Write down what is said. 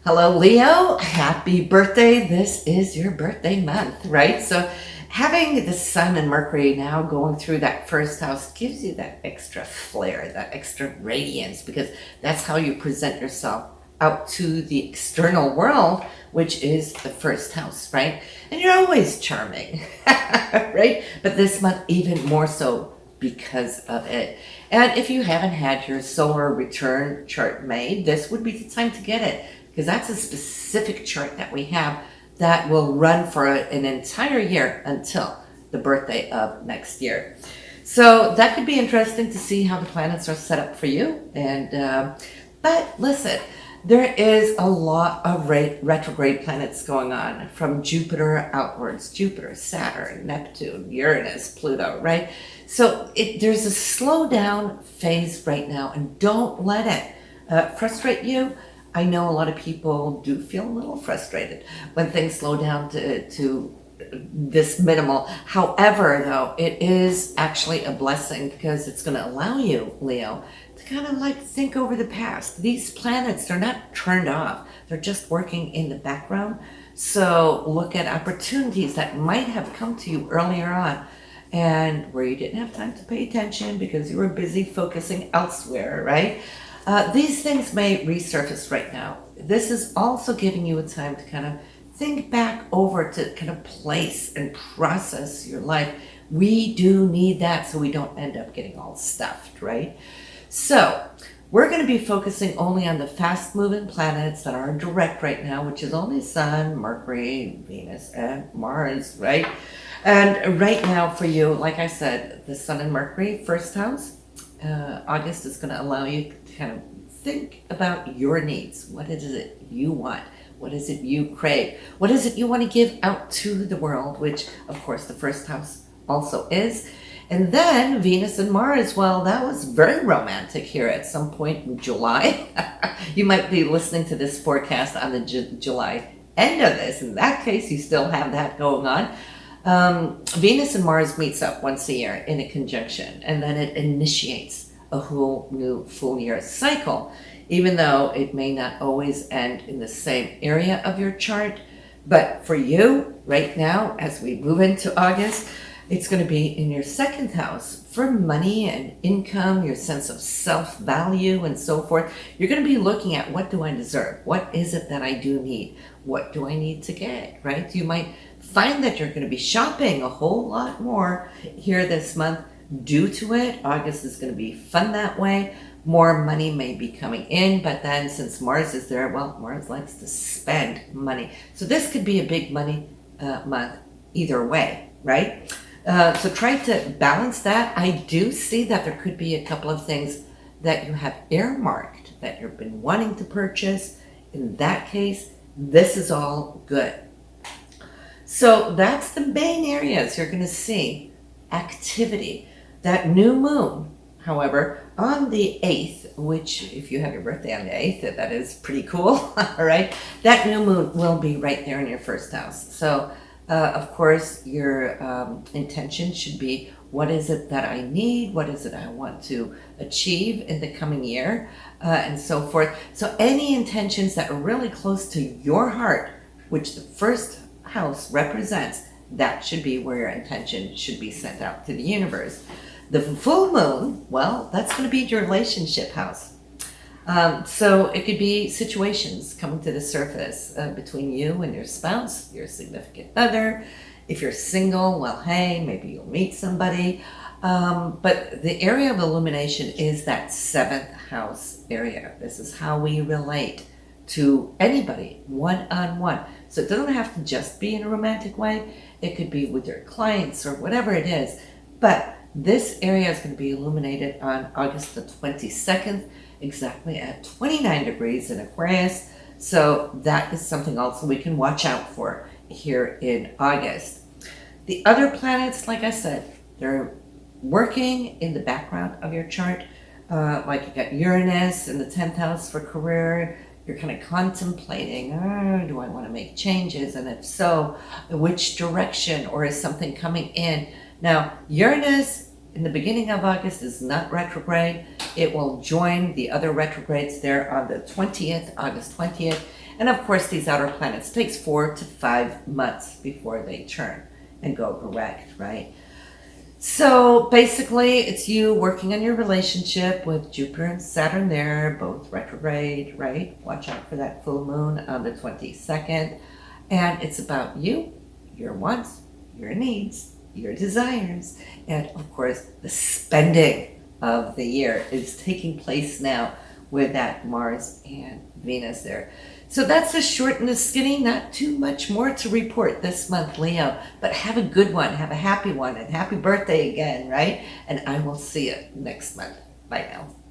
Hello, Leo. Happy birthday. This is your birthday month, right? So having the sun and Mercury now going through that first house gives you that extra flair, that extra radiance, because that's how you present yourself out to the external world, which is the first house, right? And you're always charming, right? But this month, even more so because of it. And if you haven't had your solar return chart made, this would be the time to get it, because that's a specific chart that we have that will run for an entire year until the birthday of next year. So that could be interesting to see how the planets are set up for you. But listen, there is a lot of retrograde planets going on from Jupiter outwards. Jupiter, Saturn, Neptune, Uranus, Pluto, right? So there's a slow down phase right now, and don't let it frustrate you. I know a lot of people do feel a little frustrated when things slow down to this minimal. However, though, it is actually a blessing because it's going to allow you, Leo, to kind of like think over the past. These planets, they're not turned off. They're just working in the background. So look at opportunities that might have come to you earlier on and where you didn't have time to pay attention because you were busy focusing elsewhere, right? These things may resurface right now. This is also giving you a time to kind of think back over, to kind of place and process your life. We do need that so we don't end up getting all stuffed, right? So we're going to be focusing only on the fast moving planets that are direct right now, which is only Sun, Mercury, Venus, and Mars, right? And right now for you, like I said, the Sun and Mercury, first house, August is going to allow you to kind of think about your needs. What is it you want? What is it you crave? What is it you want to give out to the world, which of course the first house also is. And then Venus and Mars, well, that was very romantic here at some point in July. You might be listening to this forecast on the July end of this. In that case, you still have that going on. Venus and Mars meets up once a year in a conjunction, and then it initiates a whole new full year cycle, even though it may not always end in the same area of your chart. But for you right now, as we move into August, it's going to be in your second house for money and income, your sense of self-value and so forth. You're going to be looking at, what do I deserve? What is it that I do need? What do I need to get, right? You might find that you're going to be shopping a whole lot more here this month due to it. August is going to be fun that way. More money may be coming in, but then since Mars is there, well, Mars likes to spend money. So this could be a big money month either way, right? So try to balance that. I do see that there could be a couple of things that you have earmarked that you've been wanting to purchase. In that case, this is all good. So that's the main areas you're going to see activity. That new moon, however, on the 8th, which if you have your birthday on the 8th, that is pretty cool, all right? That new moon will be right there in your first house. So, of course, your intention should be, what is it that I need? What is it I want to achieve in the coming year? And so forth. So any intentions that are really close to your heart, which the first house represents, that should be where your intention should be sent out to the universe. The full moon, well, that's going to be your relationship house. So it could be situations coming to the surface between you and your spouse, your significant other. If you're single, well, hey, maybe you'll meet somebody. But the area of illumination is that seventh house area. This is how we relate to anybody one-on-one. So it doesn't have to just be in a romantic way. It could be with your clients or whatever it is. But this area is going to be illuminated on August the 22nd, exactly at 29 degrees in Aquarius. So that is something also we can watch out for here in August. The other planets, like I said, they're working in the background of your chart. Like you got Uranus in the 10th house for career. You're kind of contemplating, do I want to make changes? And if so, which direction, or is something coming in? Now, Uranus in the beginning of August is not retrograde. It will join the other retrogrades there on the 20th, August 20th. And of course, these outer planets takes 4 to 5 months before they turn and go direct, right? So basically, it's you working on your relationship with Jupiter and Saturn there, both retrograde, right? Watch out for that full moon on the 22nd. And it's about you, your wants, your needs, your desires, and of course, the spending of the year is taking place now with that Mars and Venus there. So that's a short and a skinny, not too much more to report this month, Leo. But have a good one, have a happy one, and happy birthday again, right? And I will see you next month. Bye now.